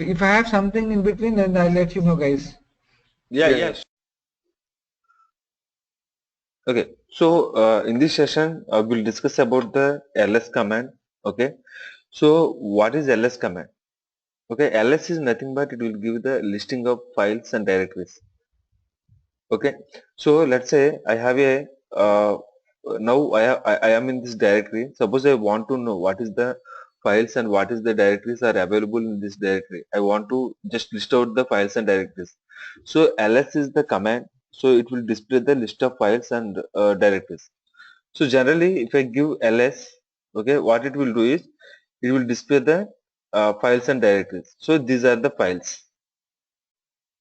If I have something in between, then I'll let you know, guys. Yeah, yeah. Okay, so in this session, we'll discuss about the ls command. Okay, so what is ls command? Okay, ls is nothing but it will give the listing of files and directories. Okay, so let's say I have a now I am in this directory. Suppose I want to know what is the files and what is the directories are available in this directory. I want to just list out the files and directories. So ls is the command. So it will display the list of files and directories. So generally, if I give ls, okay, what it will do is it will display the files and directories. So these are the files.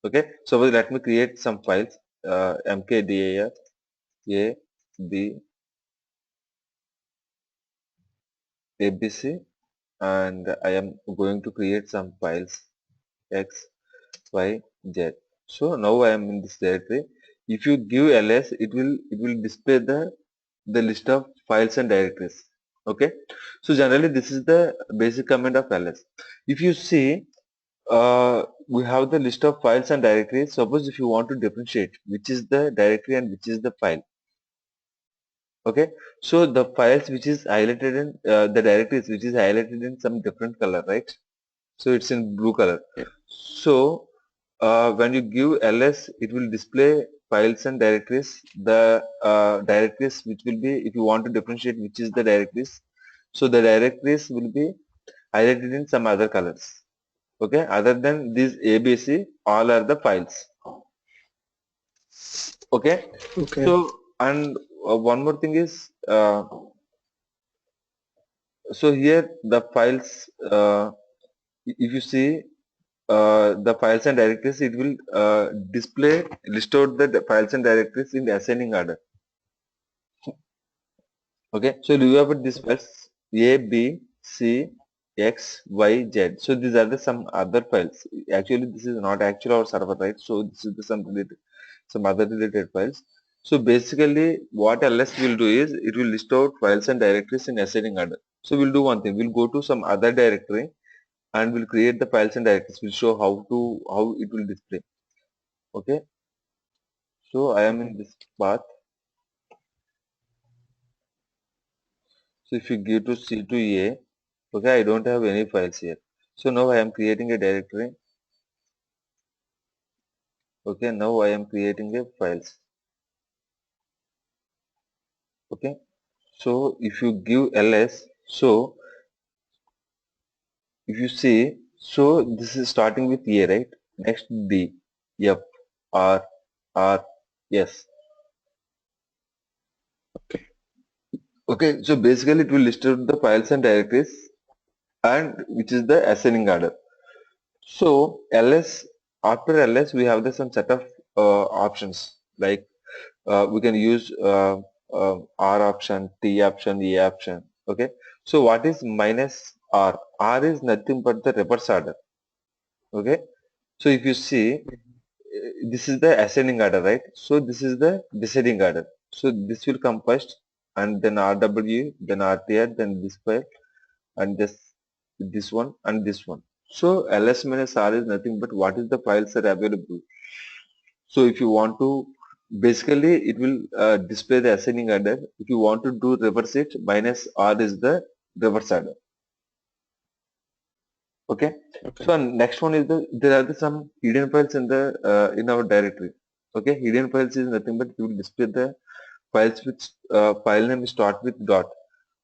Okay, so let me create some files. Mkdir a b abc, and I am going to create some files x y z. So now I am in this directory. If you give ls, it will display the list of files and directories. Okay, so generally this is the basic command of ls. If you see, we have the list of files and directories. Suppose if you want to differentiate which is the directory and which is the file. Okay, so the files which is highlighted in the directories which is highlighted in some different color, right? So it's in blue color. So when you give ls, it will display files and directories. The directories which will be, if you want to differentiate which is the directories, so the directories will be highlighted in some other colors. Okay, other than these abc, all are the files. Okay, Okay. so and one more thing is, so here the files, if you see the files and directories, it will display list out the files and directories in the ascending order. Okay, so do you have this files a b c x y z? So these are the some other files. Actually this is not actual our server, right? So this is the some related, some other related files. So basically what ls will do is it will list out files and directories in ascending order. So we'll do one thing, we'll go to some other directory and we'll create the files and directories. We'll show how it will display. Okay, so I am in this path. So if you give to c to a, okay, I don't have any files here. So now I am creating a directory. Okay, now I am creating a files. Okay, so if you give ls, so if you see, so this is starting with a, right? Next d, f, r, r, s. Okay, so basically it will list out the files and directories and which is the ascending order. So ls, after ls we have the some set of options, like we can use r option, t option, a option. Okay, so what is minus r? R is nothing but the reverse order. Okay, so if you see, this is the ascending order, right? So this is the descending order. So this will come first, and then rw, then rtr, then this file, and this one and this one. So ls minus r is nothing but what is the files are available. So if you want to, basically it will display the ascending order. If you want to do reverse it, minus r is the reverse order. Okay, Okay. so next one is there are some hidden files in the in our directory. Okay, hidden files is nothing but it will display the files which file name start with dot.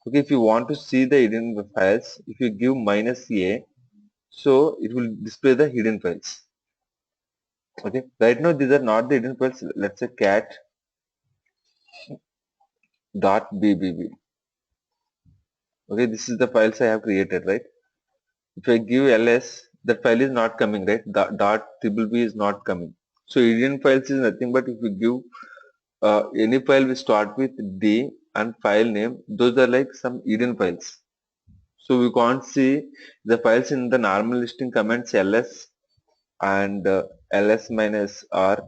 Okay, if you want to see the hidden files, if you give minus a, so it will display the hidden files. Okay, right now these are not the hidden files. Let's say cat dot bbb. Okay, this is the files I have created, right? If I give ls, that file is not coming, right? Dot triple b is not coming. So hidden files is nothing but if you give any file we start with d and file name, those are like some hidden files. So we can't see the files in the normal listing commands ls and ls minus r.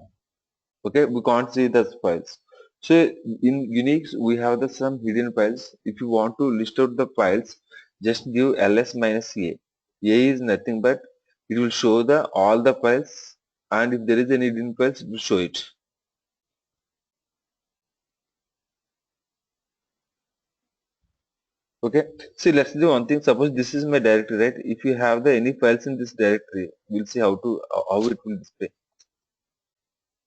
Okay, we can't see those files. So in Unix we have the some hidden files. If you want to list out the files, just give ls minus a. A is nothing but it will show the all the files, and if there is any hidden files, it will show it. Okay, see, let's do one thing. Suppose this is my directory, right? If you have the any files in this directory, we'll see how it will display.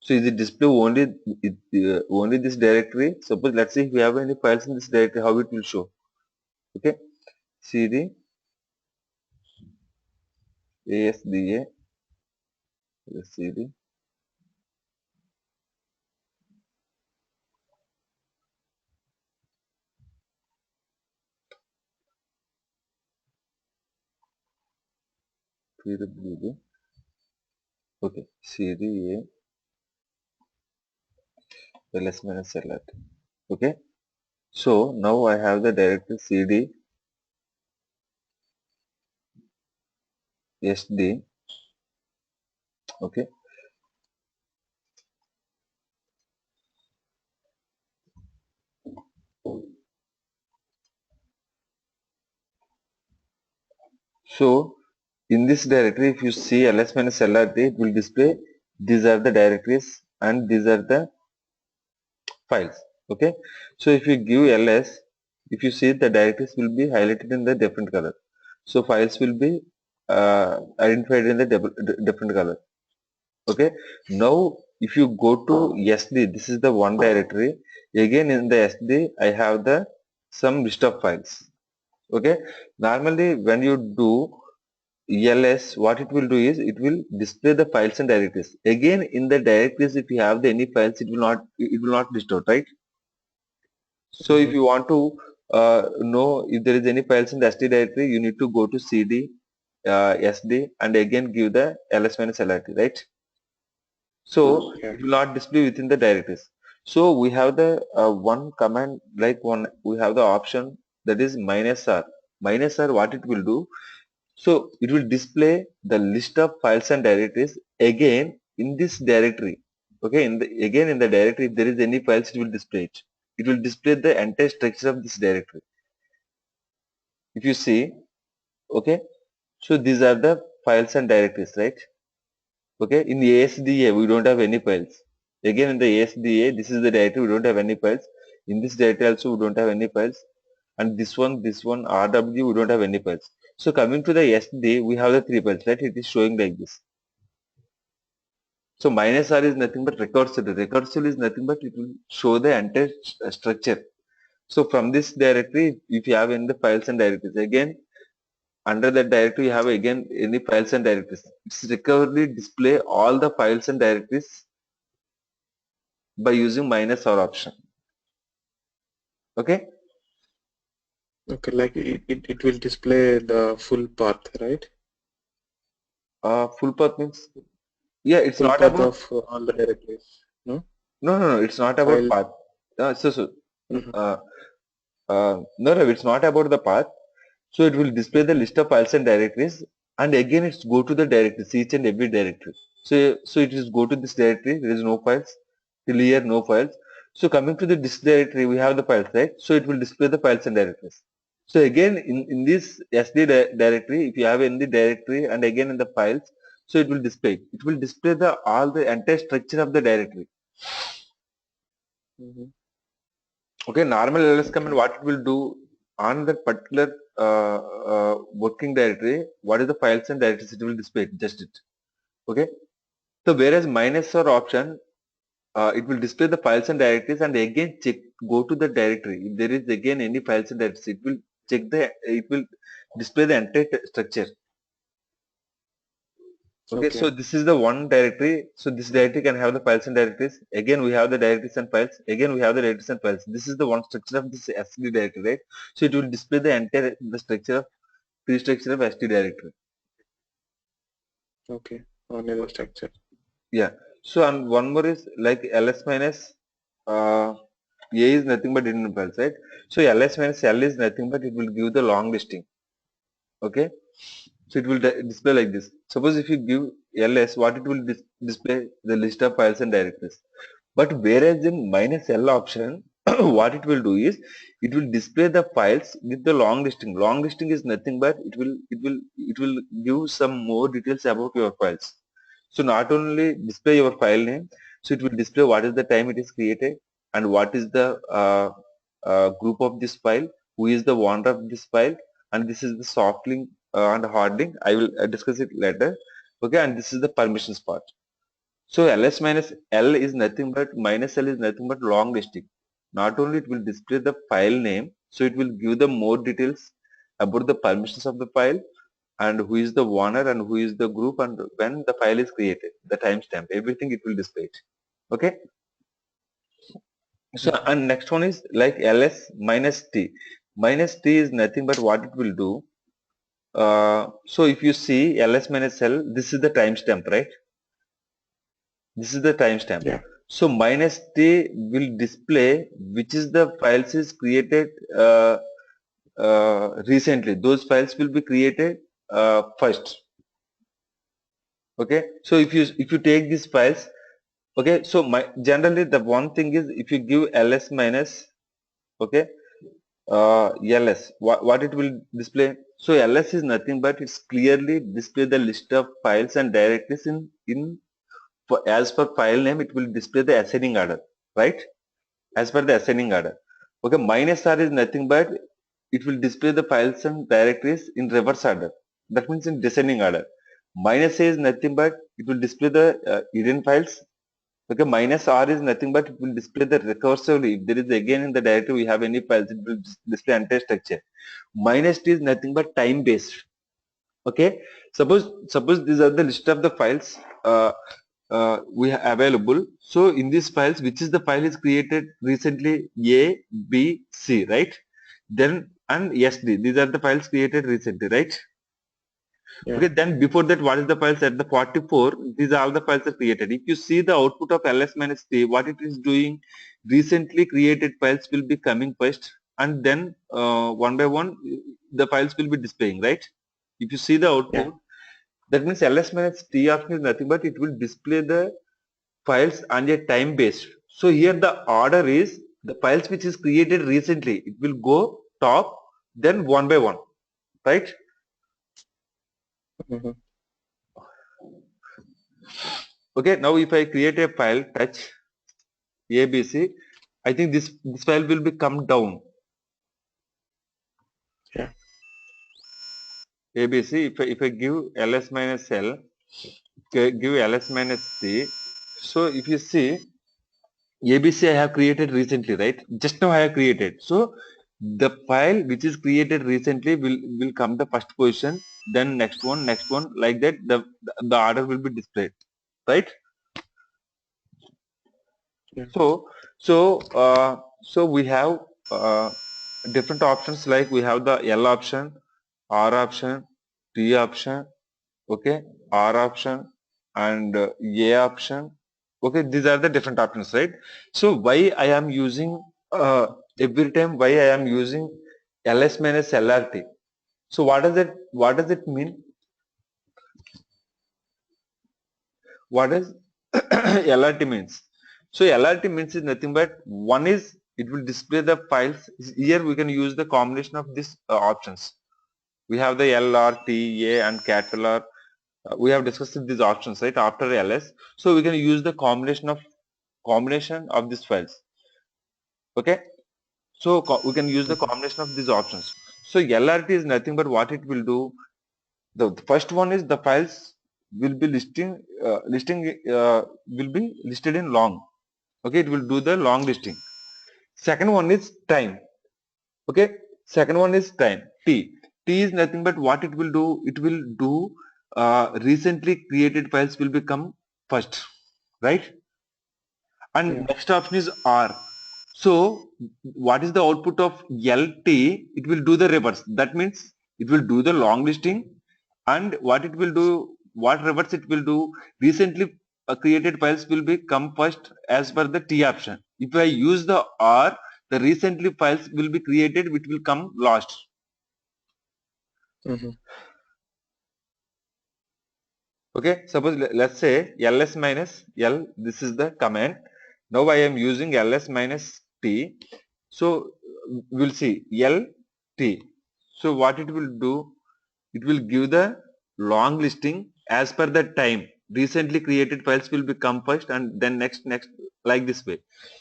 So is it display only only this directory? Suppose let's say if we have any files in this directory, how it will show? Okay, cd asda cd pwd. Okay, cd ls minus alert. Okay, so now I have the directory cd sd. Okay, so in this directory, if you see ls minus lrt, it will display these are the directories and these are the files. Okay, so if you give ls, if you see the directories will be highlighted in the different color, so files will be identified in the different color. Okay, now if you go to sd, this is the one directory. Again in the sd I have the some list of files. Okay, normally when you do ls, what it will do is it will display the files and directories. Again in the directories, if you have the any files, it will not list out, right? So if Mhm. you want to know if there is any files in the SD directory, you need to go to CD, SD, and again give the ls minus lrt, right? So Yeah. it will not display within the directories. So we have the one command, like one, we have the option that is minus r. Minus r, what it will do? So it will display the list of files and directories again in this directory. Okay, again in the directory, if there is any files, it will display it. It will display the entire structure of this directory. If you see, okay, so these are the files and directories, right? Okay, in the ASDA, we don't have any files. Again in the ASDA, this is the directory, we don't have any files. In this directory also, we don't have any files. And this one, RW, we don't have any files. So coming to the SD, we have the three files, right? It is showing like this. So minus R is nothing but recursive. Recursive is nothing but it will show the entire structure. So from this directory, if you have any the files and directories, again under that directory you have again any files and directories. It's recoverably display all the files and directories by using minus R option. Okay. Okay, like it will display the full path, right? Full path means, yeah, it's Full not path about, of all the directories. No? no, it's not about File. path. So Mhm. uh, no, it's not about the path. So it will display the list of files and directories, and again it's go to the directories, each and every directory. So it is go to this directory, there is no files, till here no files. So coming to the disk directory, we have the files, right? So it will display the files and directories. So again in this SD directory, if you have in the directory and again in the files, so it will display. It will display the all the entire structure of the directory. Mhm. Okay, normal ls command, Okay. what it will do on that particular working directory, what is the files and directories, it will display it, just it. Okay, so whereas minus or option, it will display the files and directories and again check, go to the directory. If there is again any files and directories, it will check it will display the entire structure. Okay, so Okay. this is the one directory. So this directory can have the files and directories. Again, we have the directories and files. Again, we have the directories and files. This is the one structure of this SD directory, right? So it will display the entire the structure of tree structure of SD directory. Okay. Only the structure. Yeah. So and one more is like ls minus a is nothing but hidden files, right? So ls minus l is nothing but it will give the long listing. Okay. So it will display like this. Suppose if you give ls, what it will display the list of files and directories. But whereas in minus L option, what it will do is it will display the files with the long listing. Long listing is nothing but it will give some more details about your files. So not only display your file name, so it will display what is the time it is created and what is the group of this file, who is the owner of this file, and this is the soft link and hard link. I will discuss it later. Okay, and this is the permissions part. So ls minus l is nothing but minus l is nothing but long listing. Not only it will display the file name, so it will give the more details about the permissions of the file and who is the owner and who is the group and when the file is created, the timestamp, everything it will display it. Okay. So Mhm. and next one is like ls minus t. Minus t is nothing but what it will do. So if you see ls minus l, this is the timestamp, right? This is the timestamp. Yeah. So minus t will display which is the files is created recently. Those files will be created first. Okay. So if you take these files, okay. So my generally the one thing is if you give ls minus, okay, ls, what it will display. So ls is nothing but it's clearly display the list of files and directories in for as per file name it will display the ascending order, right? As per the ascending order. Okay, minus r is nothing but it will display the files and directories in reverse order. That means in descending order. Minus a is nothing but it will display the hidden files. Okay, minus r is nothing but it will display the recursively. If there is again in the directory we have any files, it will display entire structure. Minus t is nothing but time based. Okay, suppose these are the list of the files we have available. So in these files, which is the file is created recently, A, B, C, right? Then and SD. These are the files created recently, right? Yeah. Okay. Then before that, what is the files at the 44? These are all the files are created. If you see the output of ls minus t, what it is doing, recently created files will be coming first, and then one by one the files will be displaying, right? If you see the Yeah. output, that means ls minus t option is nothing but it will display the files and a time based. So here the order is the files which is created recently. It will go top, then one by one, right? Mhm. Okay. Now if I create a file touch ABC, I think this file will be come down Yeah. ABC. If I give ls minus l, give ls minus t. So if you see ABC I have created recently, right? Just now I have created. So the file which is created recently will come the first position, then next one, like that. The order will be displayed, right? Yeah. So so we have uh, different options like we have the L option, R option, T option, okay, R option, and A option. Okay, these are the different options, right? So why I am using every time why I am using ls minus lrt. So what does it mean? What does lrt means? So lrt means is nothing but one is it will display the files. Here we can use the combination of these options. We have the L, R, T, A, and capital R. We have discussed these options, right, after ls. So we can use the combination of these files. Okay. So we can use the Mhm. combination of these options. So lrt is nothing but what it will do. The first one is the files will be will be listed in long. Okay, it will do the long listing. Second one is time. Okay, second one is time. T is nothing but what it will do. It will do recently created files will become first, right? And Yeah. next option is R. So what is the output of LT? It will do the reverse. That means it will do the long listing, and what it will do, what reverse it will do, recently created files will be come first as per the T option. If I use the R, the recently files will be created, which will come last. Mhm. Okay, suppose let's say ls minus l, this is the command. Now I am using ls minus T. So we'll see L T. So what it will do, it will give the long listing as per the time. Recently created files will become first and then next like this way.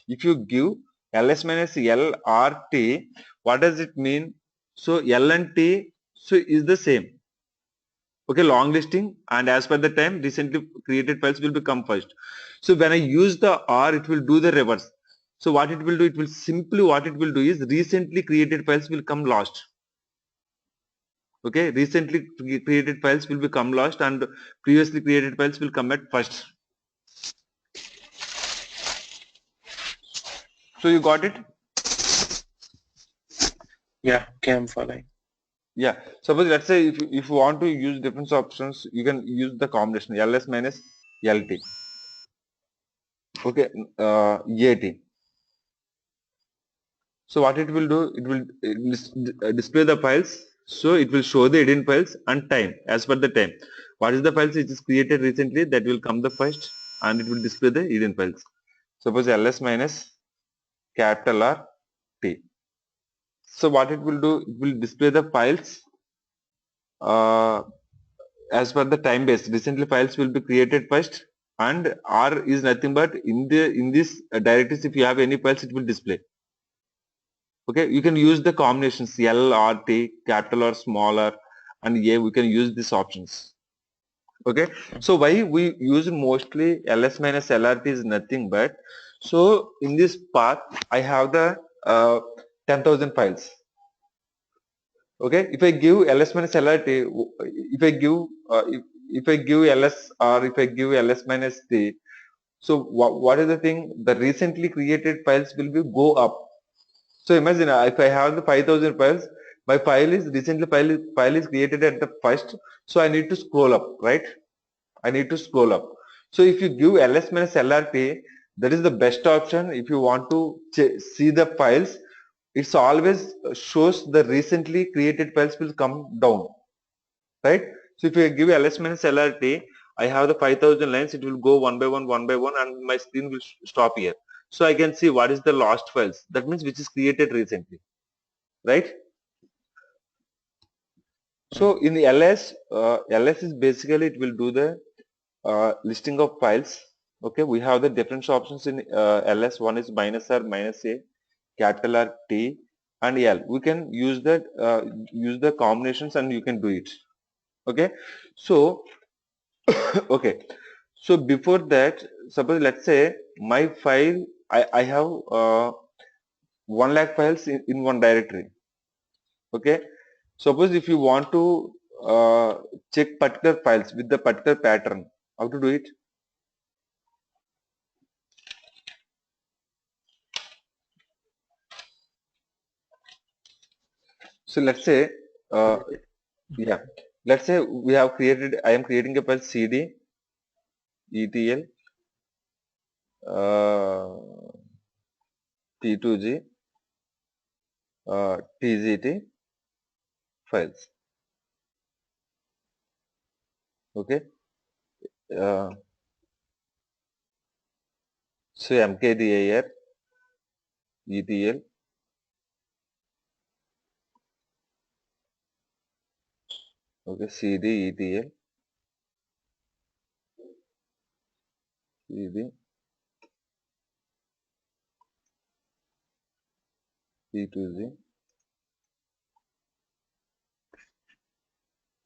If you give ls minus l or t, what does it mean? So l and t so is the same. Okay, long listing and as per the time recently created files will become first. So when I use the or, it will do the reverse. So what it will do, it will simply what it will do is recently created files will come last. Okay, recently created files will become lost and previously created files will come at first. So you got it? Yeah, okay, I'm following. Yeah. Suppose let's say if you want to use different options, you can use the combination ls minus lt. Okay, at. So what it will do, it will display the files. So it will show the hidden files and time as per the time. What is the files which is created recently, that will come the first and it will display the hidden files. Suppose ls minus capital R T. So what it will do, it will display the files uh, as per the time base. Recently files will be created first and R is nothing but in this directories, if you have any files, it will display. Okay, you can use the combinations L or T, capital or smaller, and A. We can use these options. Okay, so why we use mostly ls minus lrt is nothing but, so in this part I have the 10,000 files. Okay, if I give ls minus lrt, if I give if I give ls or if I give ls minus t, so what is the thing, the recently created files will be go up. So imagine if I have the 5,000 files, my file is created at the first, so I need to scroll up, right? I need to scroll up. So if you give ls minus lrt, that is the best option. If you want to see the files, it's always shows the recently created files will come down, right? So if you give ls minus lrt, I have the 5,000 lines, it will go one by one and my screen will stop here. So I can see what is the lost files. That means which is created recently, right? Mm. So in the ls is basically it will do the listing of files. Okay, we have the different options in ls. One is minus r minus a, capital R T and L. We can use the combinations and you can do it. Okay, so okay, so before that, suppose let's say my file, I have 1 lakh files in one directory. Okay, suppose if you want to check particular files with the particular pattern, how to do it? So let's say, uh, yeah, let's say we have created, I am creating a file cd etl t2g tzt files. Okay, uh, so mkdir etl, okay, cd etl cd t2g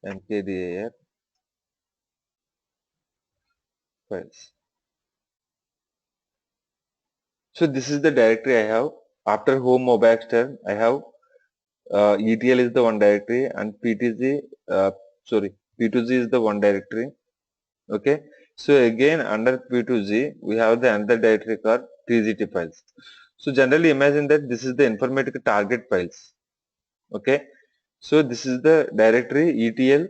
mkdir files. So this is the directory I have. After home mobile extern, I have ETL is the one directory and PTG, sorry, P2G is the one directory. Okay. So again under P2G, we have the another directory called TGT files. So generally imagine that this is the informatica target files. Okay. So this is the directory ETL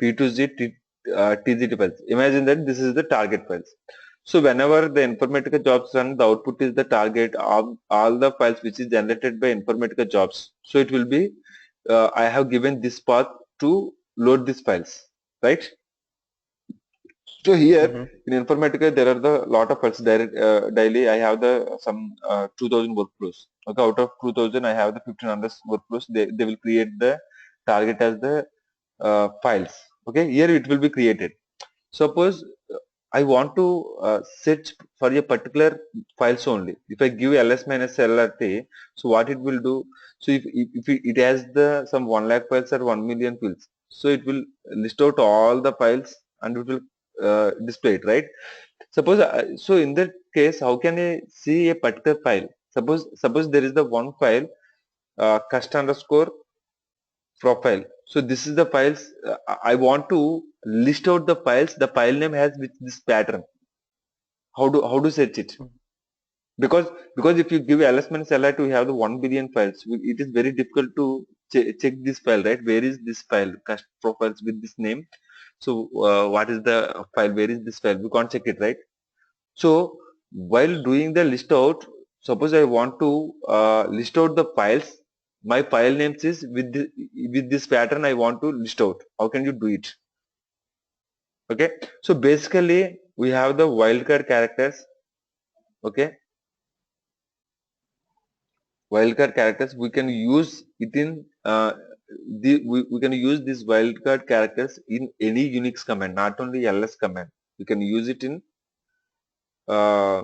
P2G TGT files. Imagine that this is the target files. So whenever the Informatica jobs run, the output is the target of all the files which is generated by Informatica jobs. So it will be, I have given this path to load these files, right? So here Mm-hmm. in Informatica, there are the lot of files. Daily, I have the some 2000 workflows. Okay, out of 2000, I have the 1500 workflows. They will create the target as the files. Okay, here it will be created. Suppose I want to search for a particular files only. If I give ls minus lrt, so what it will do? So if it has the some 1 lakh files or 1 million fields, so it will list out all the files and it will display it, right? Suppose so in that case, how can I see a particular file? Suppose there is the one file cust underscore profile. So this is the files. I want to list out the files the file name has with this pattern. How to search it? Because if you give ls minus li to have the 1 billion files, it is very difficult to check this file, right? Where is this file? Cast profiles with this name. So what is the file? Where is this file? We can't check it, right? So while doing the list out, suppose I want to list out the files. My file names is with this pattern. I want to list out. How can you do it? Okay. So basically, we have the wildcard characters. Okay, wildcard characters. We can use it in we can use these wildcard characters in any Unix command, not only ls command. You can use it in uh,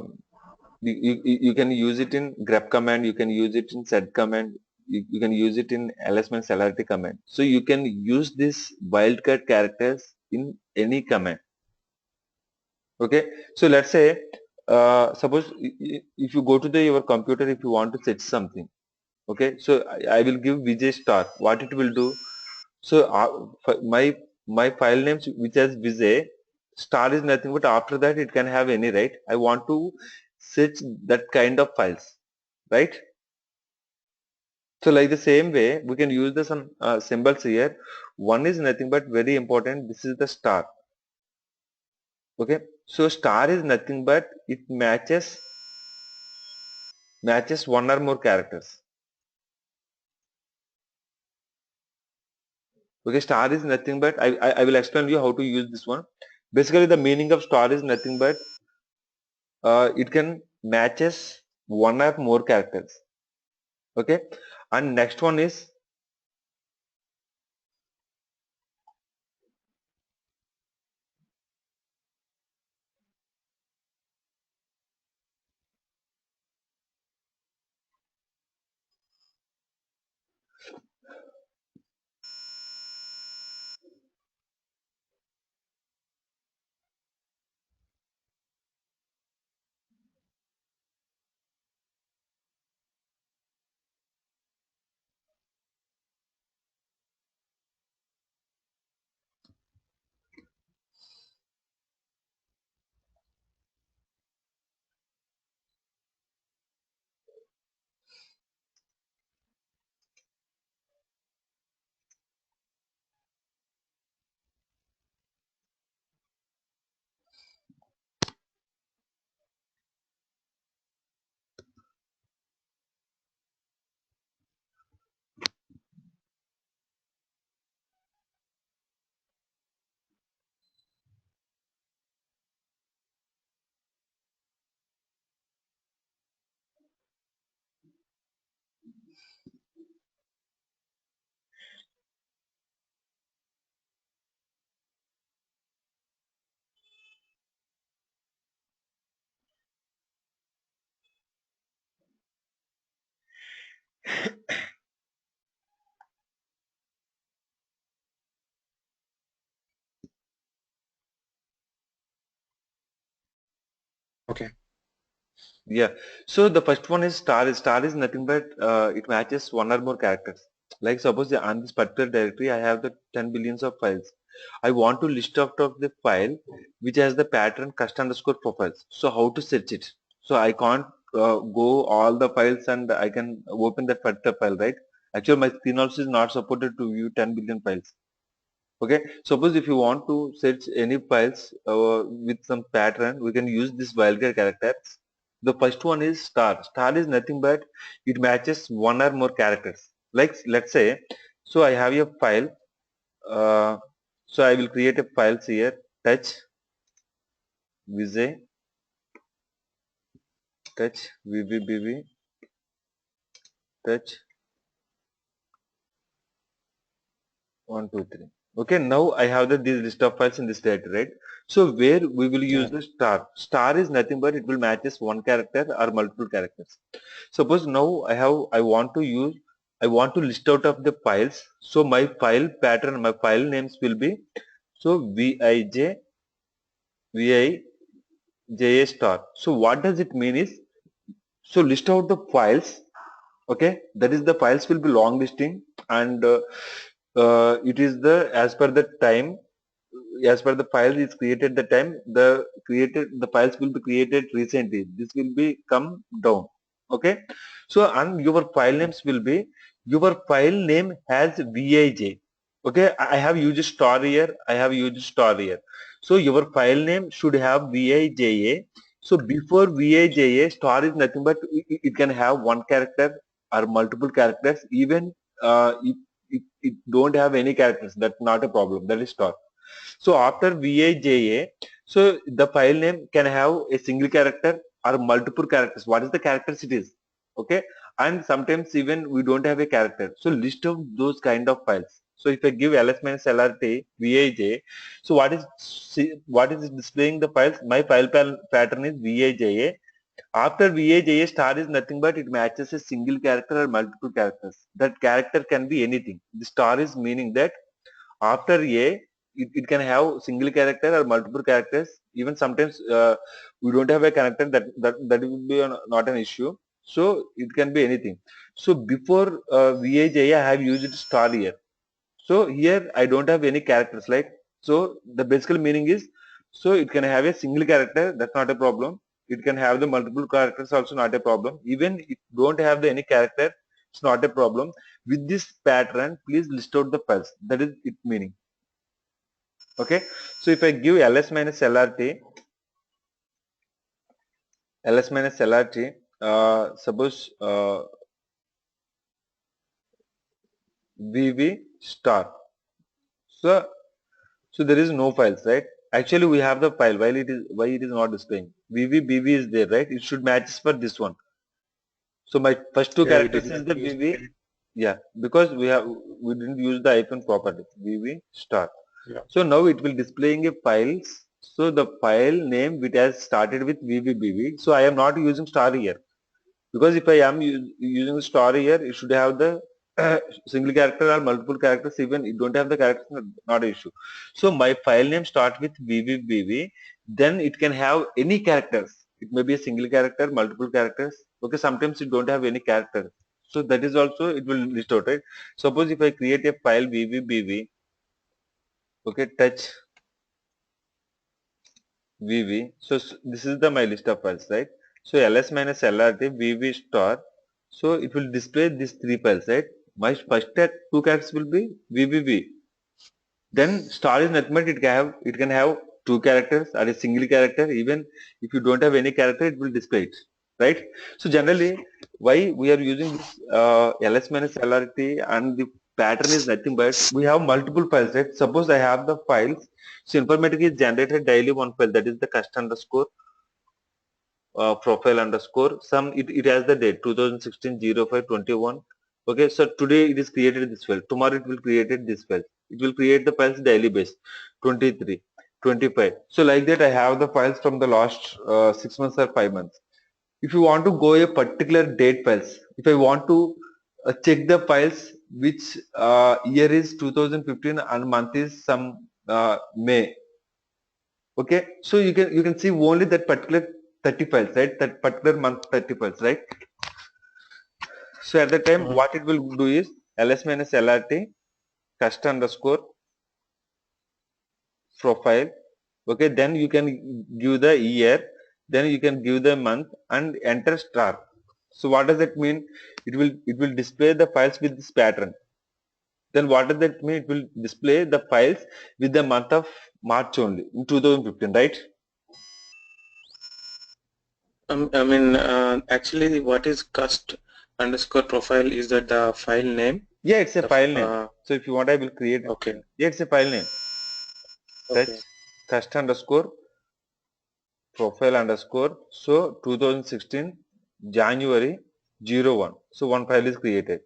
you can use it in grep command, you can use it in set command, you can use it in ls lrt command. So you can use this wildcard characters in any command. Okay, so let's say suppose if you go to your computer, if you want to set something. Okay, so I will give vijay star. What it will do? So my file names which has vijay star is nothing but after that it can have any, right? I want to search that kind of files, right? So like the same way we can use the some symbols here. One is nothing but very important. This is the star. Okay, so star is nothing but it matches one or more characters. Okay, star is nothing but I will explain you how to use this one. Basically, the meaning of star is nothing but it can matches one or more characters. Okay, and next one is Okay. yeah. So the first one is star. Star is nothing but it matches one or more characters. Like suppose on this particular directory I have the 10 billions of files. I want to list out of the file which has the pattern cust underscore profiles. So how to search it? So I can't go all the files and I can open that particular file, right? Actually, my screen also is not supported to view 10 billion files. Okay, suppose if you want to search any files with some pattern, we can use this wildcard characters. The first one is star. Star is nothing but it matches one or more characters. Like let's say, so I have a file. Uh, so I will create a files here. Touch. Vijay, touch, VVBV, touch, 1, 2, 3. Okay, now I have this list of files in this directory, right? So where we will use Yeah. the star. Star is nothing but it will matches one character or multiple characters. Suppose now I want to list out of the files. So my file pattern, my file names will be so Vij star. So what does it mean is so list out the files. Okay, that is the files will be long listing and it is the as per the time as per the file is created the time the files will be created recently, this will be come down. Okay, so and your file names will be your file name has vij. Okay, I have used star here, I have used star here. So your file name should have vija. So before vija star is nothing but it can have one character or multiple characters, even it don't have any characters, that's not a problem, that is star. So after VAJA, so the file name can have a single character or multiple characters. What is the characters it is? Okay. And sometimes even we don't have a character. So list of those kind of files. So if I give ls minus lrt VAJ, so what is displaying the files? My pattern is VAJA. After VAJA star is nothing but it matches a single character or multiple characters. That character can be anything. The star is meaning that after it can have single character or multiple characters. Even sometimes we don't have a character, that will be not an issue. So it can be anything. So before vij I have used star here. So here I don't have any characters, like, so the basic meaning is so it can have a single character, that's not a problem. It can have the multiple characters, also not a problem. Even if don't have the any character, it's not a problem. With this pattern please list out the files, that is it meaning. Okay, so if I give ls minus lrt, suppose vv star. So so there is no files, right? Actually we have the file, while it is why it is not displaying vv is there, right? It should match for this one. So my first two Yeah, we did characters is not the use vv. any. Yeah, because we didn't use the hyphen property vv star. Yeah. So now it will displaying a files. So the file name which has started with vvbv. So I am not using star here, because if I am using star here, it should have the single character or multiple characters. Even it don't have the characters, not an issue. So my file name start with vvbv, then it can have any characters. It may be a single character, multiple characters. Okay, sometimes it don't have any characters. So that is also it will list out, right? Suppose if I create a file vvbv, okay, touch VV. So this is the my list of files, right? So ls minus lrt VV star. So it will display these three files, right? My first two characters will be VVV. Then star is nothing but it can have two characters or a single character. Even if you don't have any character, it will display it, right? So generally, why we are using this ls minus lrt, and the pattern is nothing but we have multiple files, right? Suppose I have the files. So informatic is generated daily one file, that is the cust underscore profile underscore some, it has the date 2016 0521. Okay, so today it is created this file, tomorrow it will created this file, it will create the files daily base 23 25. So like that I have the files from the last 6 months or 5 months. If you want to go a particular date files, if I want to check the files which year is 2015 and month is some May. Okay, so you can see only that particular 30 files, right? That particular month 30 files, right? So at the time Mhm. what it will do is ls minus lrt cust underscore profile. Okay, then you can give the year, then you can give the month and enter star. So what does that mean? It will display the files with this pattern. Then what does that mean? It will display the files with the month of March only in 2015, right? I mean, actually, what is cust underscore profile? Is that the file name? Yeah, it's a The file name. So if you want, I will create it. okay, Yeah, it's a file name. Touch okay. cust underscore profile underscore, so 2016 January 01. So one file is created.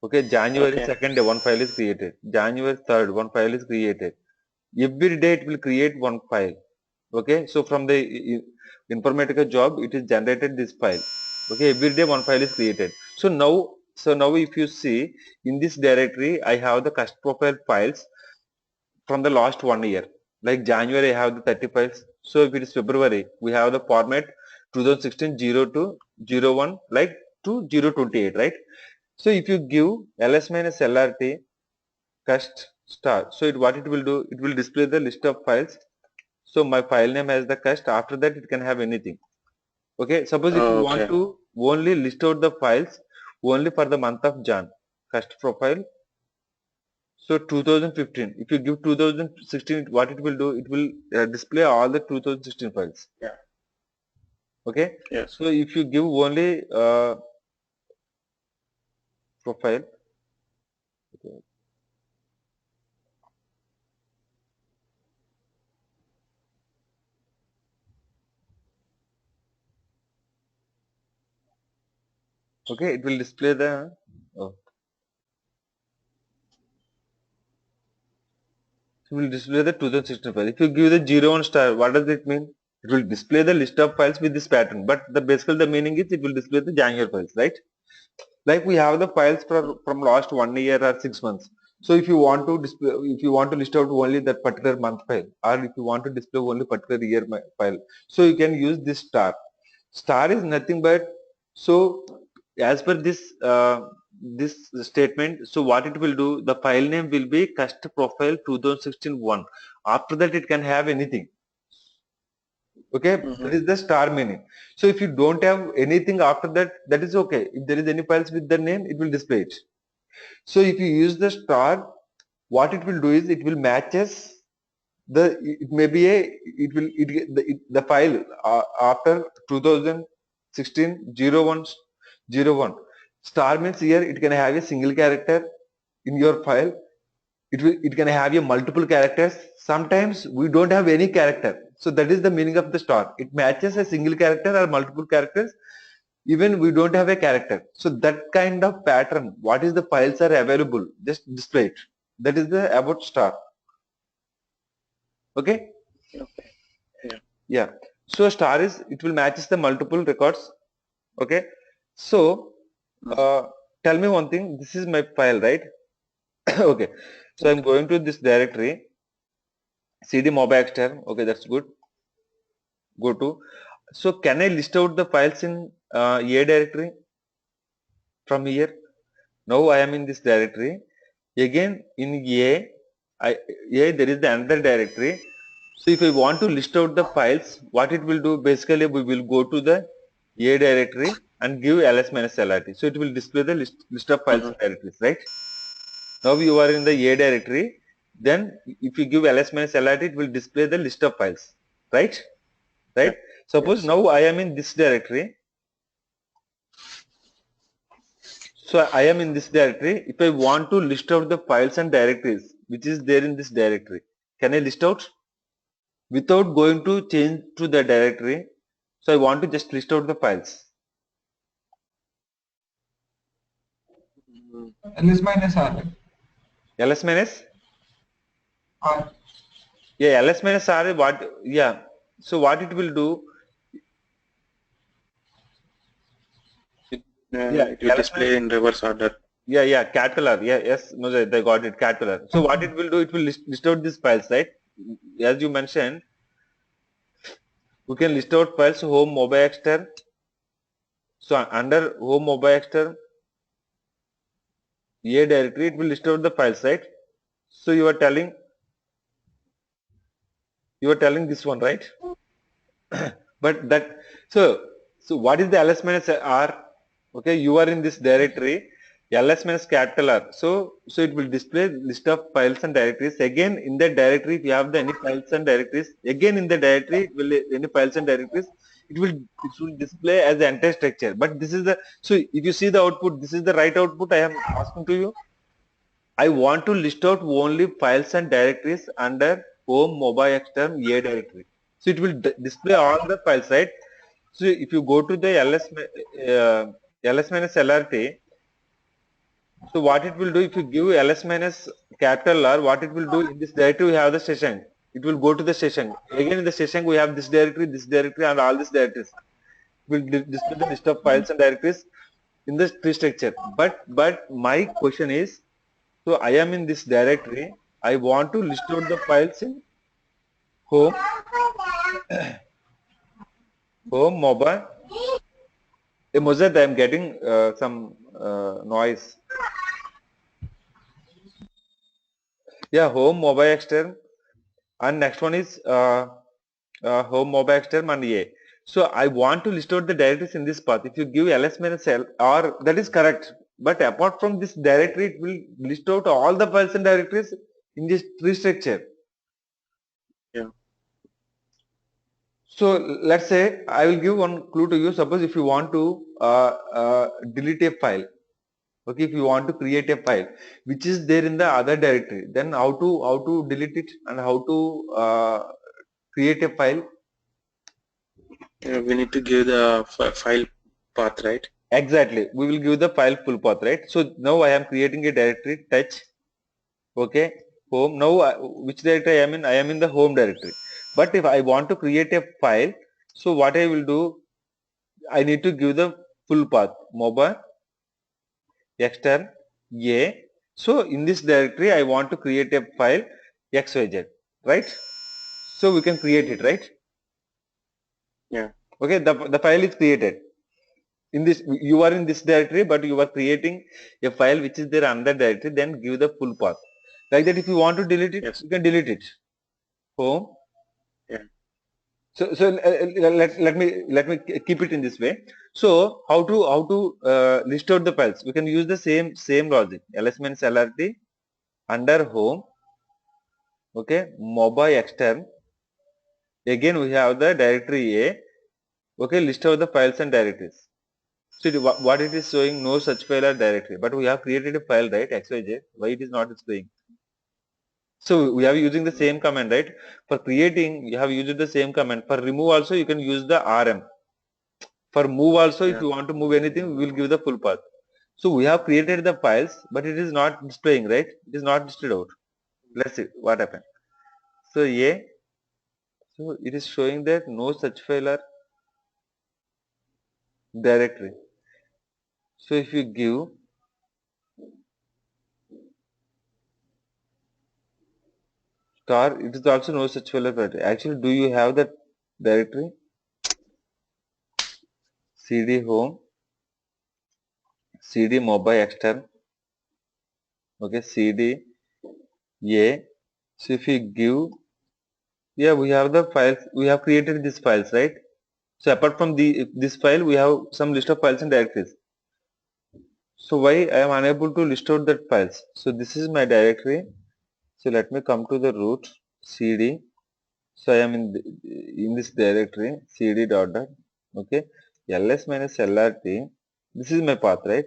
Okay, January Okay. 2nd, one file is created. January 3rd, one file is created. Every day it will create one file. Okay, so from the Informatica job, it is generated this file. Okay, every day one file is created. So now if you see in this directory, I have the cust profile files from the last 1 year. Like January, I have the 30 files. So if it is February, we have the format 2016 0 to 01 like to 028, right? So if you give ls minus lrt cust star, so what it will do, it will display the list of files. So my file name has the cust. After that, it can have anything. Okay, suppose if you Oh, want okay. to only list out the files only for the month of Jan, cust profile. So 2015, if you give 2016, what it will do, it will display all the 2016 files. Yeah. Okay, Yes. so if you give only profile, okay, okay, it will display the oh, it will display the 2016 file. If you give the 01 star, what does it mean? It will display the list of files with this pattern, but the basically the meaning is it will display the January files, right? Like we have the files from last 1 year or 6 months. So if you want to display, if you want to list out only that particular month file, or if you want to display only particular year file, so you can use this star. Star is nothing but, so as per this statement, so what it will do, the file name will be cust profile 2016 1. After that, it can have anything. Okay, Mm-hmm. that is the star meaning. So if you don't have anything after that, that is okay. If there is any files with the name, it will display it. So if you use the star, what it will do is it will matches the, it may be a, it will the file after 2016 01 star means here it can have a single character in your file. It can have a multiple characters. Sometimes we don't have any character, so that is the meaning of the star. It matches a single character or multiple characters, even we don't have a character. So that kind of pattern, what is the files are available, just display it. That is the about star. Okay, Okay. Yeah. yeah. So star is, it will matches the multiple records. Okay, so Mm-hmm. uh, tell me one thing, this is my file, right? Okay, so I'm Okay. going to this directory cd mobexter. Okay, that's good. Go to, so can I list out the files in a directory from here? Now I am in this directory. Again in A there is the another directory. So if I want to list out the files, what it will do, basically we will go to the A directory and give ls minus lrt. So it will display the list of files Mm-hmm. and directories, right? Now you are in the A directory. Then if you give ls minus lrt, it will display the list of files, right? Yeah. Right? Suppose Yes. now I am in this directory. So I am in this directory. If I want to list out the files and directories which is there in this directory, can I list out without going to change to the directory? So I want to just list out the files. Mm-hmm. ls minus r. ls minus, R. yeah, ls minus r, what, yeah. So what it will do, It, yeah, it will ls minus, display in reverse order. yeah, capital R, yeah, yes, no, they got it, capital R. So what it will do, it will list out these files, right? As you mentioned, we can list out files home mobile exter. So under home mobile exter A directory, it will list out the files, right? So you are telling this one, right? But that, so what is the ls minus r? Okay, you are in this directory ls minus capital R. So it will display list of files and directories. Again in that directory, if you have the any files and directories, again in the directory it will any files and directories, it will display as the entire structure. But this is the, so if you see the output, this is the right output I am asking to you. I want to list out only files and directories under home mobile extern A directory. So it will display all the files, right? So if you go to the ls minus lrt, so what it will do, if you give ls minus capital R, what it will do, in this directory we have the session. It will go to the session. Again in the session we have this directory and all these directories. It will display the list of files and directories in the tree structure. But my question is, so I am in this directory. I want to list out the files in home, mobile. Mozart, I am getting some noise. Yeah, home, mobile, external, and next one is home, mobile, external, and A. So I want to list out the directories in this path. If you give ls minus l, or that is correct. But apart from this directory, it will list out all the files and directories in this tree structure. Yeah. So let's say I will give one clue to you. Suppose if you want to delete a file, okay, if you want to create a file which is there in the other directory, then how to delete it and how to create a file. We need to give the file path, right? Exactly, we will give the file full path, right? So now I am creating a directory touch, okay, home. Now which directory I am in? I am in the home directory. But if I want to create a file, so what I will do, I need to give the full path, mobile, extern, a. So in this directory I want to create a file xyz, right? So we can create it, right? Yeah. Okay, the file is created. In this, you are in this directory, but you are creating a file which is there under directory, then give the full path. Like that, if you want to delete it, Yes. you can delete it. Home. Yeah. So let me keep it in this way. So how to list out the files? We can use the same logic. ls minus lrt under home. Okay, mobile extern. Again we have the directory A. Okay, list out the files and directories. So what it is showing, no such file or directory, but we have created a file, right, xyz. Why it is not displaying? So we are using the same command, right? For creating, you have used the same command. For remove also, you can use the rm. For move also, if Yeah. you want to move anything, we will give the full path. So we have created the files, but it is not displaying, right? It is not displayed out. Let's see what happened. So yeah, so it is showing that no such file or directory. So if you give star, it is also no such file or directory. Actually, do you have that directory? cd home, cd mobile extern, okay, cd a. So if you give, yeah, we have the files, we have created these files, right? So apart from this file, we have some list of files and directories. So why I am unable to list out that files? So this is my directory. So let me come to the root cd. So I am in this directory cd dot, okay, ls minus lrt. This is my path, right?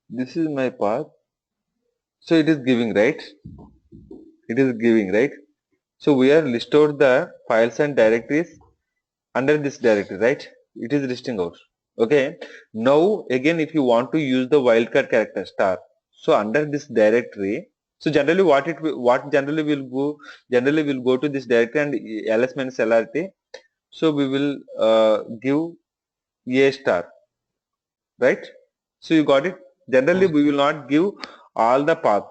This is my path. So it is giving, right? It is giving, right? So we are list out the files and directories under this directory, right? It is listing out. Okay. Now again, if you want to use the wildcard character star, so under this directory, so generally what generally will go to this directory and ls minus lrt. So we will give a star, right? So you got it. Generally, we will not give all the path.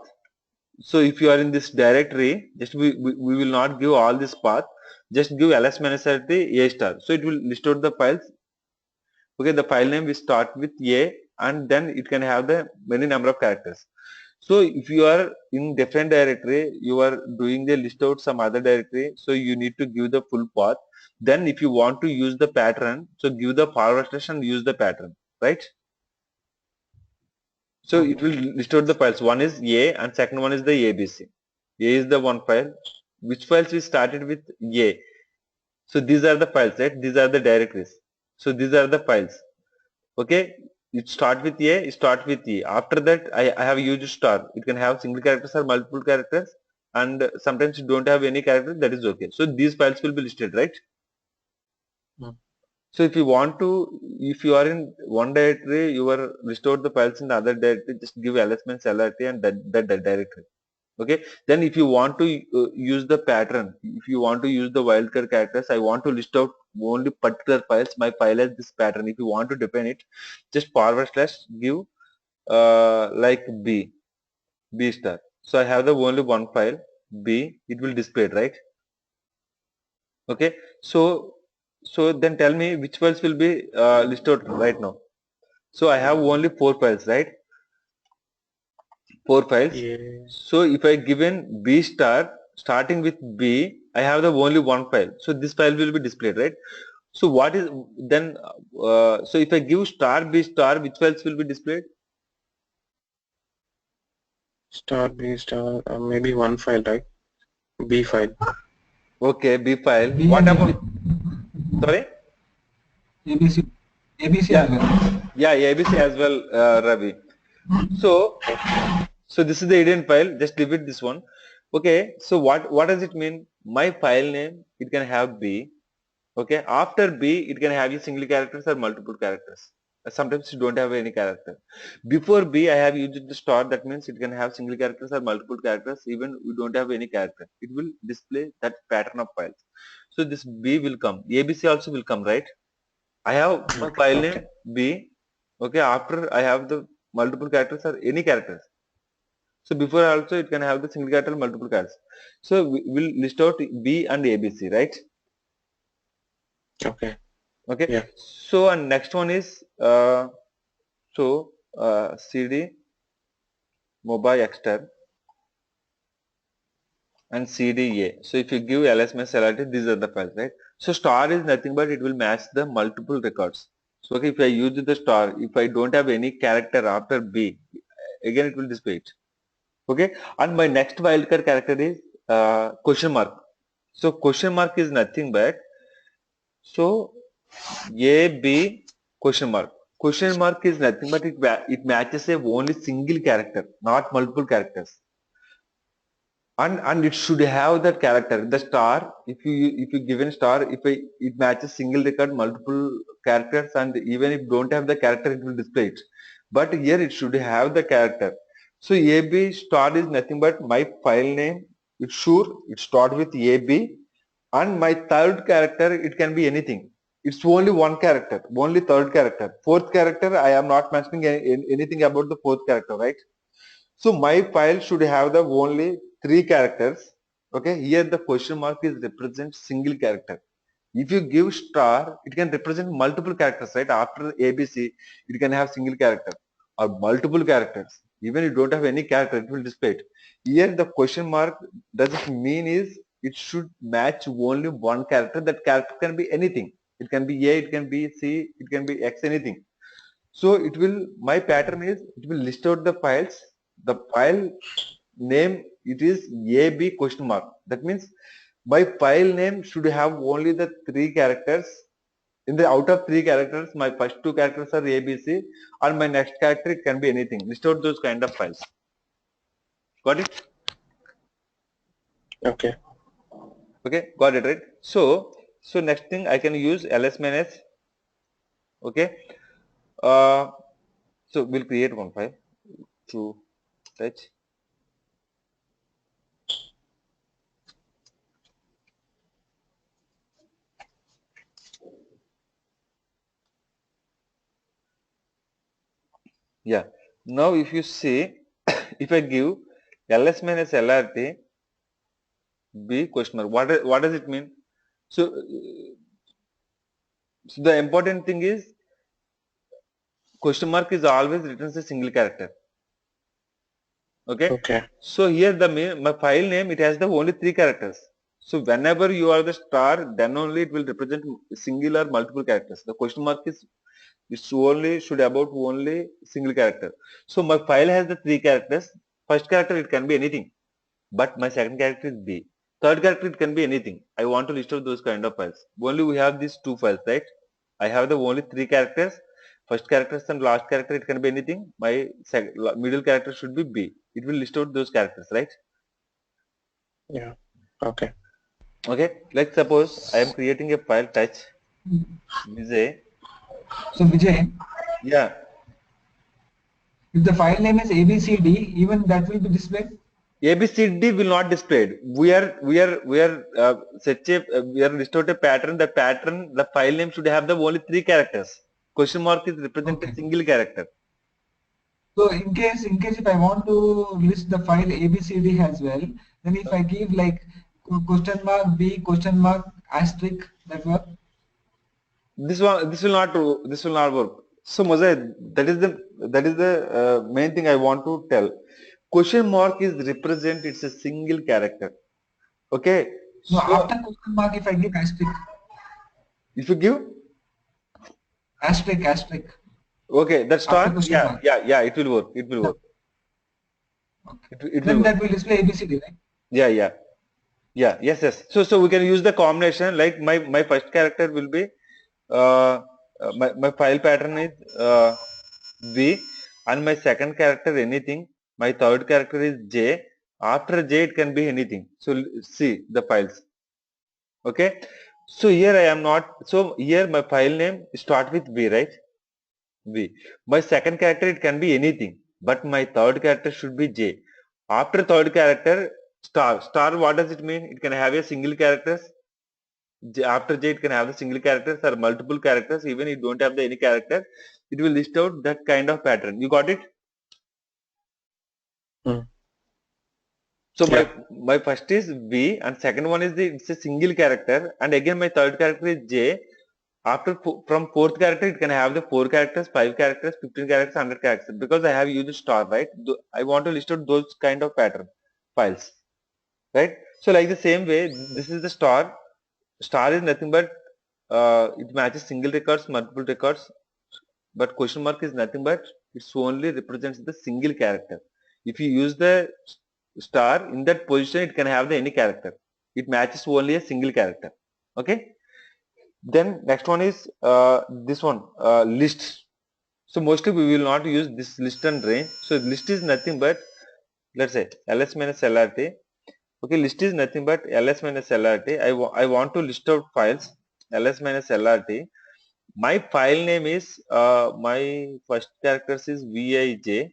So if you are in this directory, just we will not give all this path. Just give ls minus lrt a star. So it will list out the files. Okay, the file name will start with a, and then it can have the many number of characters. So if you are in different directory, you are doing the list out some other directory, so you need to give the full path. Then if you want to use the pattern, so give the forward slash and use the pattern, right? So it will list out the files. One is A and second one is the ABC. A is the one file. Which files we started with? A. So these are the files, right? These are the directories. So these are the files. Okay. It start with A, it start with E. After that, I have used star. It can have single characters or multiple characters, and sometimes you don't have any character. That is okay. So these files will be listed, right? Mm. So if you want to, if you are in one directory, you are restored the files in the other directory. Just give ls minus lrt and that directory. Okay. Then if you want to use the pattern, if you want to use the wildcard characters, I want to list out only particular files. My file has this pattern. If you want to define it, just forward slash give like b star. So I have the only one file b. It will display it, right? Okay. So then tell me which files will be listed right now. So I have only 4 files, right? 4 files. Yeah. So if I given b star starting with b, I have the only one file. So this file will be displayed, right? So what is then? So if I give star b star, which files will be displayed? Star B star, maybe one file, right? B file. Okay, b file. B What and about? Sorry. ABC, ABC as Yeah, well. yeah, ABC as well, Ravi. So so this is the hidden file. Just delete this one. Okay. So what does it mean? My file name, it can have b. Okay. After b, it can have a single characters or multiple characters. Sometimes you don't have any character. Before b, I have used the star. That means it can have single characters or multiple characters. Even we don't have any character, it will display that pattern of files. So this b will come. ABC also will come, right? I have my file name Okay. b. Okay. After I have the multiple characters or any characters. So before also it can have the single character multiple characters. So we will list out B and ABC, right? Okay. Okay. Yeah. So and next one is CD mobile extern and CDA. So if you give ls minus lrt, these are the files, right? So star is nothing but it will match the multiple records. So okay, if I use the star, if I don't have any character after B, again it will display it. Okay, and my next wildcard character is question mark. So question mark is nothing but so A B question mark. Question mark is nothing but it matches a only single character, not multiple characters. And it should have that character. The star, if you given star, if it matches single record, multiple characters, and even if don't have the character, it will display it. But here it should have the character. So AB star is nothing but my file name. It's sure it start with AB, and my third character it can be anything. It's only one character, only third character. Fourth character I am not mentioning anything about the fourth character, right? So my file should have the only 3 characters. Okay, here the question mark is represent single character. If you give star, it can represent multiple characters, right? After ABC, it can have single character or multiple characters. Even if you don't have any character, it will display it. Here the question mark does it mean is it should match only one character. That character can be anything. It can be A, it can be C, it can be X, anything. So it will, my pattern is, it will list out the files. The file name, it is AB question mark. That means my file name should have only the 3 characters. In the out of 3 characters, my first 2 characters are ABC, and my next character it can be anything. List out those kind of files. Got it? Okay. Okay, got it, right? So next thing I can use ls minus. Okay. Uh, so we'll create one file to touch. Yeah. Now if you see, if I give ls minus lrt b question mark, what does it mean? So, so the important thing is question mark is always returns a single character. Okay. Okay. So here my file name, it has the only 3 characters. So whenever you are the star, then only it will represent single or multiple characters. The question mark is it's only should about only single character. So my file has the 3 characters. First character it can be anything, but my second character is B. Third character it can be anything. I want to list out those kind of files. Only we have these 2 files, right? I have the only 3 characters. first characters and last character, it can be anything. My middle character should be B. It will list out those characters, right? Yeah. Okay. Okay, let's suppose I am creating a file touch Vijay. So Vijay, Yeah, if the file name is ABCD, even that will be displayed. ABCD will not displayed. We are such a we are list out a pattern. The pattern, the file name should have the only three characters. Question mark is represent a Okay. single character. So in case if I want to list the file ABCD as well, then if I give like question mark B question mark asterisk, that work. This will not this will not work. So Mosai, that is the main thing I want to tell. Question mark is represent, it's a single character. Okay, No, so after question mark if I give asterisk, if you give asterisk okay that after star, question yeah, mark. yeah, yeah, it will work. It will Yeah. work. Okay. It will Then work. that will display ABCD, right? Yeah, yeah, yeah, yes, yes. So we can use the combination like my first character will be uh, my file pattern is V, and my second character anything. My third character is J. After J it can be anything. So see the files. Okay. So here I am not. So here my file name start with V, right? V. My second character it can be anything, but my third character should be J. After third character star. Star, what does it mean? It can have a single characters. After J it can have the single characters or multiple characters. Even if you don't have the any character, it will list out that kind of pattern. You got it? Mm. So Yeah. my first is V and second one is it's a single character, and again my third character is J. After from fourth character it can have the 4 characters, 5 characters, 15 characters, 100 characters, because I have used star, right? I want to list out those kind of pattern files, right? So like the same way, this is the star. Star is nothing but it matches single records, multiple records, but question mark is nothing but it's only represents the single character. If you use the star in that position, it can have the any character. It matches only a single character. Okay. Then next one is this one, list. So mostly we will not use this list and range. So list is nothing but, let's say, ls minus lrt. Okay, list is nothing but ls minus lrt. I want to list out files ls minus lrt. My file name is my first characters is vij,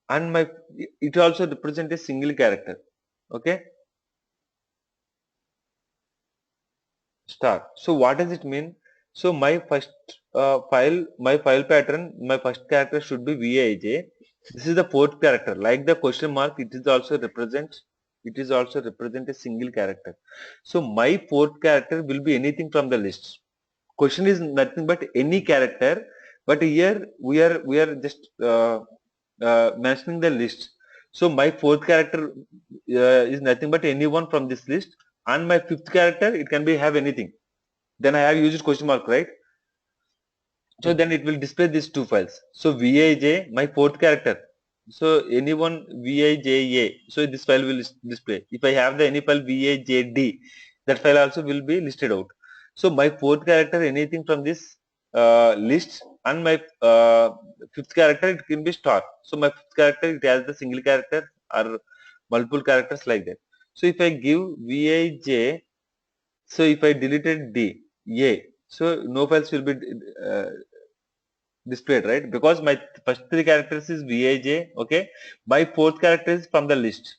and my it also represent a single character. Okay, star. So what does it mean? So my first my file pattern, my first character should be vij. This is the fourth character. Like the question mark, it is also represent a single character. So my fourth character will be anything from the list. Question is nothing but any character, but here we are just mentioning the list. So my fourth character is nothing but anyone from this list, and my fifth character it can be have anything. Then I have used question mark, right? So then it will display these two files. So vij, my fourth character, so anyone vija, so this file will display. If I have the any file vajd, that file also will be listed out. So my fourth character anything from this list, and my fifth character it can be star. So my fifth character it has the single character or multiple characters like that. So if I give vij, so if I deleted d a, so no files will be uh, displayed, right? Because my first three characters is vij. Okay, my fourth character is from the list,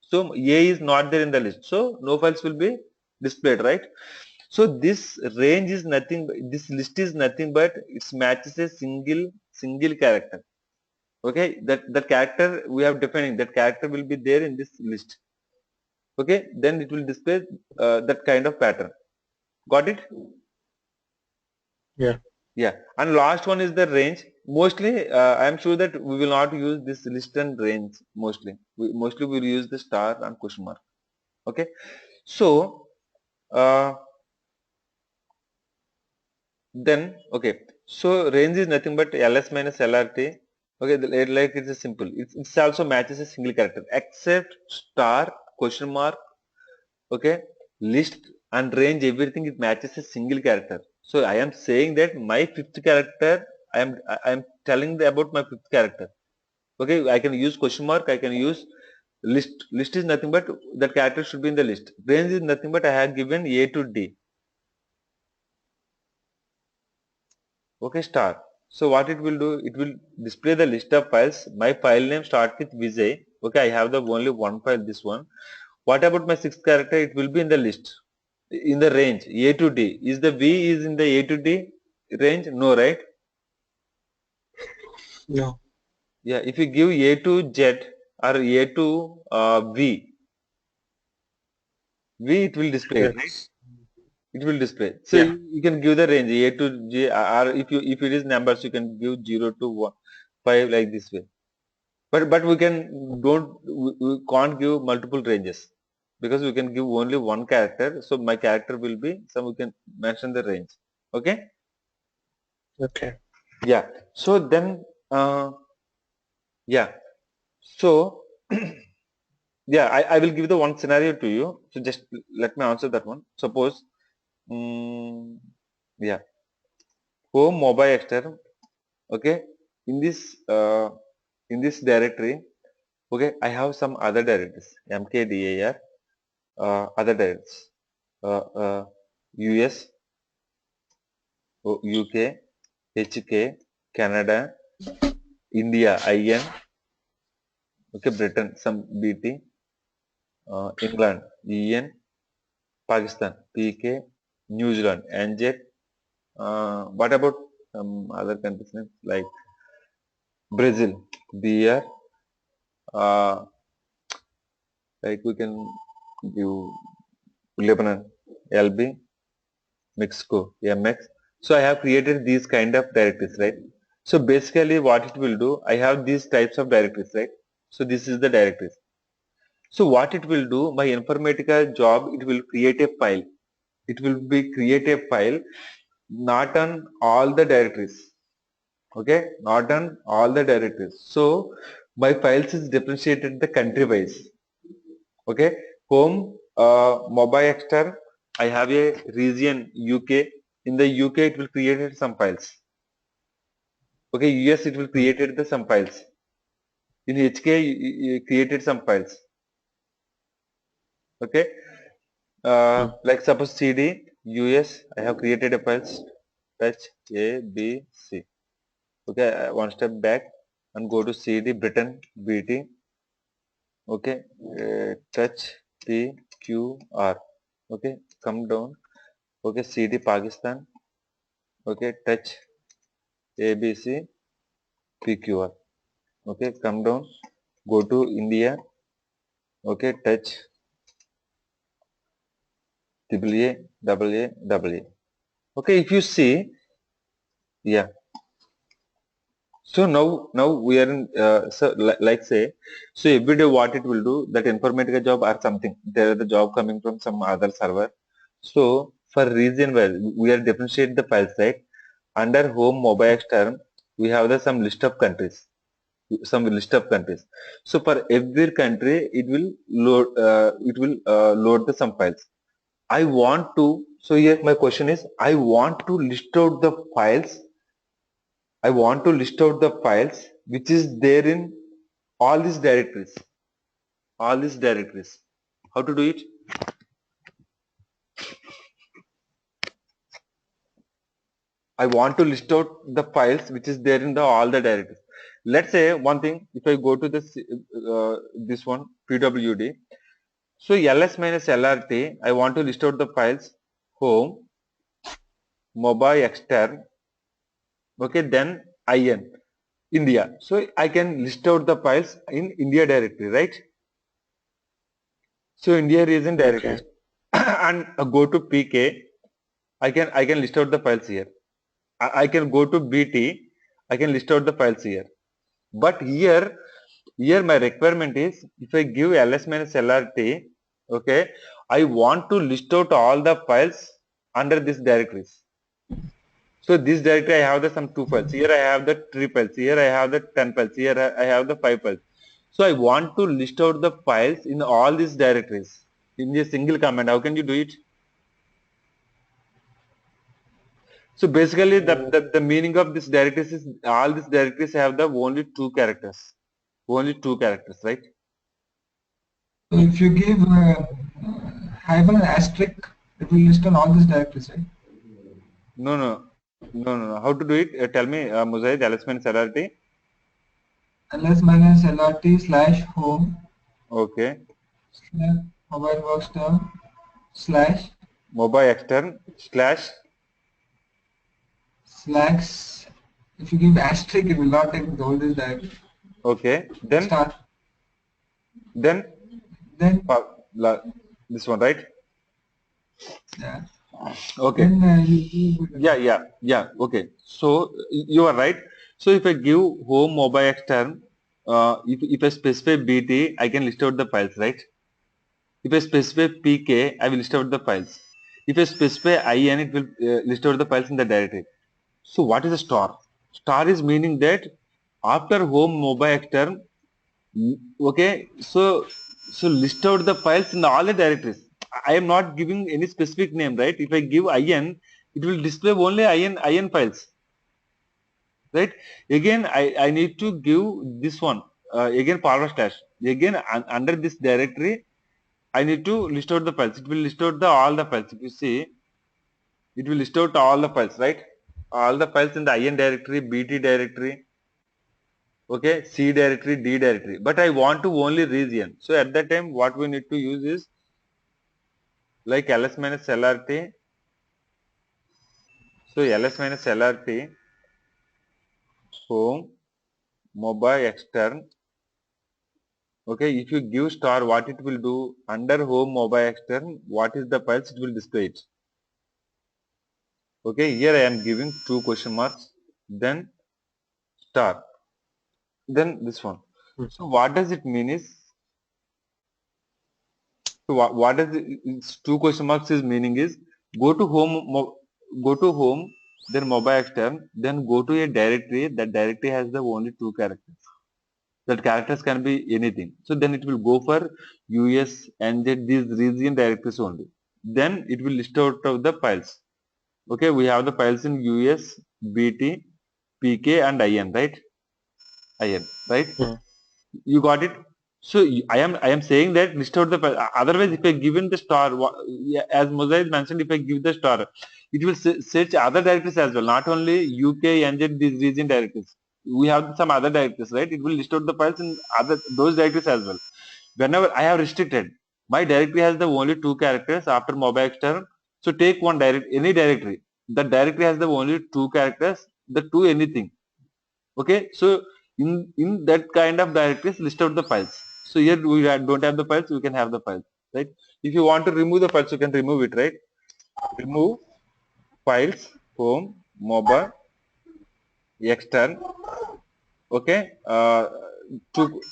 so a is not there in the list, so no files will be displayed, right? So this range is nothing, this list is nothing but it matches a single character. Okay, that character we have defining, that character will be there in this list. Okay, then it will display that kind of pattern. Got it? Yeah. Yeah, and last one is the range. Mostly, I am sure that we will not use this list and range mostly. We mostly will use the star and question mark. Okay, so uh, then okay, so range is nothing but ls minus lrt. Okay, like it's a simple. It's also matches a single character except star, question mark. Okay, list and range, everything it matches a single character. So I am saying that my fifth character, I am telling about my fifth character. Okay, I can use question mark, I can use list. List is nothing but that character should be in the list. Range is nothing but I have given A to D. Okay, star. So what it will do, it will display the list of files. My file name start with Vijay. Okay, I have the only one file, this one. What about my sixth character? It will be in the list, in the range A to D. Is the V is in the A to D range? No, right? No. Yeah, if you give A to Z or A to V it will display it, right? Yes. It will display. So Yeah. you can give the range A to J, or if it is numbers, you can give 0 to 1, 5 like this way. But we can we can't give multiple ranges because we can give only one character. So my character will be some, we can mention the range. Okay. Okay. Yeah. So then yeah. So yeah, I will give the one scenario to you. So just let me answer that one. Suppose yeah, home mobile external. Okay, in this directory. Okay, I have some other directories, mkdir, other directories, uh, uh, US, UK, HK, Canada, India, IN, okay, Britain, some BT, England, EN, Pakistan, PK, New Zealand, NZ. What about some other countries names like Brazil, BR, uh, like we can give Lebanon, LB, Mexico, MX. So I have created these kind of directories, right? So basically what it will do, I have these types of directories, right? So this is the directories. So what it will do, my Informatica job, it will create a file. It will be create a file, not on all the directories. Okay, not on all the directories. So my files is differentiated the country wise. Okay, home, mobile external, I have a region UK. In the UK it will create some files. Okay, US it will Mm. created the some files. In HK you created some files. Okay, Mm. like suppose CD US, I have created a files, touch A B C. Okay, one step back and go to CD Britain BT. Okay, touch P Q R. Okay, come down. Okay, CD Pakistan. Okay, touch ABC PQR. Okay, come down. Go to India. Okay, touch AA. Okay, if you see, yeah. So now we are in, so like say, so every day what it will do, that Informatica job or something, there is the job coming from some other server. So for region wise we are differentiate the files, right? Under home mobile term we have the some list of countries, some list of countries. So for every country it will load the some files. I want to, so here my question is, I want to list out the files. I want to list out the files which is there in all these directories. All these directories. How to do it? I want to list out the files which is there in the all the directories. Let's say one thing. If I go to this one pwd, so ls minus lrt, I want to list out the files home, mobile extern. Okay, then in India. So I can list out the files in India directory, right? So India region Okay. directories and go to PK. I can list out the files here. I can go to BT. I can list out the files here. But here my requirement is, if I give ls minus lrt, okay, I want to list out all the files under this directories. So this directory I have the some 2 files. Here I have the 3 files. Here I have the 10 files. Here I have the 5 files. So I want to list out the files in all these directories in a single command. How can you do it? So basically the meaning of this directories is all these directories have the only two characters. Only two characters, right? So if you give hyphen and asterisk, it will list on all these directories, right? No, no, no, no, no. How to do it? Tell me, Muzahid, ls minus lrt. ls minus lrt slash home Okay. slash mobile works term slash Mobile extern slash. slacks. If you give asterisk, it will not take the oldest directory. Okay. Start. Then Then this one, right? yeah. Okay. Then you Yeah. Okay. So you are right. So if I give home mobile extern, if I specify BT, I can list out the files, right? If I specify PK, I will list out the files. If I specify IN, it will list out the files in the directory. So what is a star? Star is meaning that after home mobile extern, okay, so list out the files in all the directories. I am not giving any specific name, right? If I give IN, it will display only IN files, right? Again, I need to give this one again forward slash. Again under this directory, I need to list out the files. It will list out the all the files. If you see, it will list out all the files, right? All the files in the IN directory, BT directory, okay, C directory, D directory. But I want to only region. So at that time, what we need to use is like ls minus lrt. So ls minus lrt home mobile extern. Okay, if you give star, what it will do under home mobile extern, what is the files, it will display it. Okay, here I am giving two question marks, then star, then this one. Mm. So what does it mean is, so what does it's two question marks is meaning is, go to home, go to home, then mobile extern, then go to a directory. That directory has the only two characters. That characters can be anything. So then it will go for US, NZ, these region directories only. Then it will list out of the files. Okay, we have the files in US, BT, PK and IN, right? IN, right? Mm. You got it? So I am saying that list out the otherwise if I given the star yeah, as Mosaic mentioned, if I give the star, it will search other directories as well, not only UK, NZ, these region directories. We have some other directories, right? It will list out the files in other those directories as well. Whenever I have restricted, my directory has the only two characters after mobile external. So take one any directory. The directory has the only two characters, the two anything. Okay, so in that kind of directories, list out the files. So here we don't have the files, we can have the files, right? If you want to remove the files, you can remove it, right? Remove files, home, mobile, extern. Okay,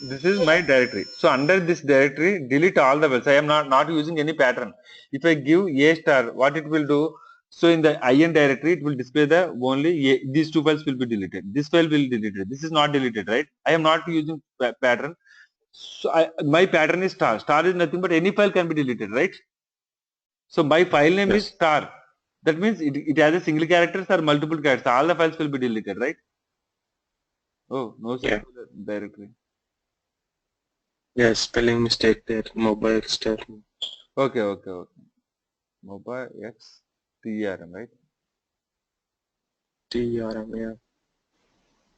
this is my directory. So under this directory, delete all the files. I am not using any pattern. If I give a star, what it will do? So in the IN directory, it will display the only these two files will be deleted. This file will be deleted. This is not deleted, right? I am not using pattern. So my pattern is star. Star is nothing but any file can be deleted, right? So my file name is Yes. star. That means it has a single characters or multiple characters. All the files will be deleted, right? Oh, no save Yeah. to the directory. Yes. Spelling mistake there. Mobile star. Okay. Mobile X TRM, right? TRM. Yeah.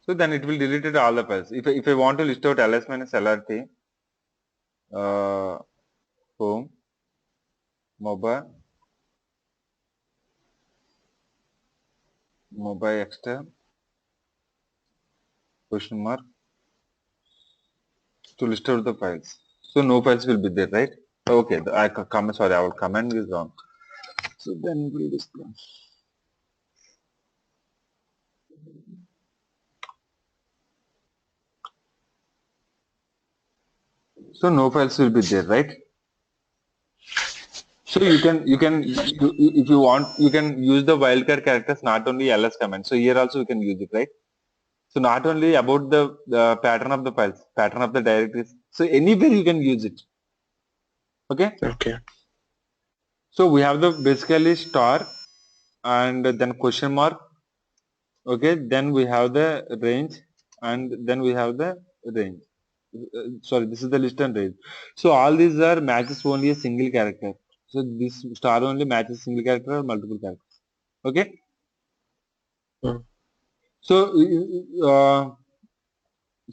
So then it will delete it all the files. If I want to list out ls minus lrt, home, mobile extern, question mark, to list out the files. So no files will be there, right? Okay, comment, sorry, our comment is wrong. So then it will display. So no files will be there, right? So if you want, you can use the wildcard characters, not only ls command. So here also you can use it, right? So not only about the pattern of the files, pattern of the directories. So anywhere you can use it. Okay. Okay. So we have the basically star. and then question mark. Okay, then we have the range, and then we have the range. Sorry, this is the list and range. So all these are matches only a single character. So this star only matches single character or multiple characters. Okay. Mm. So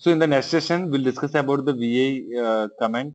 so in the next session we'll discuss about the VA command.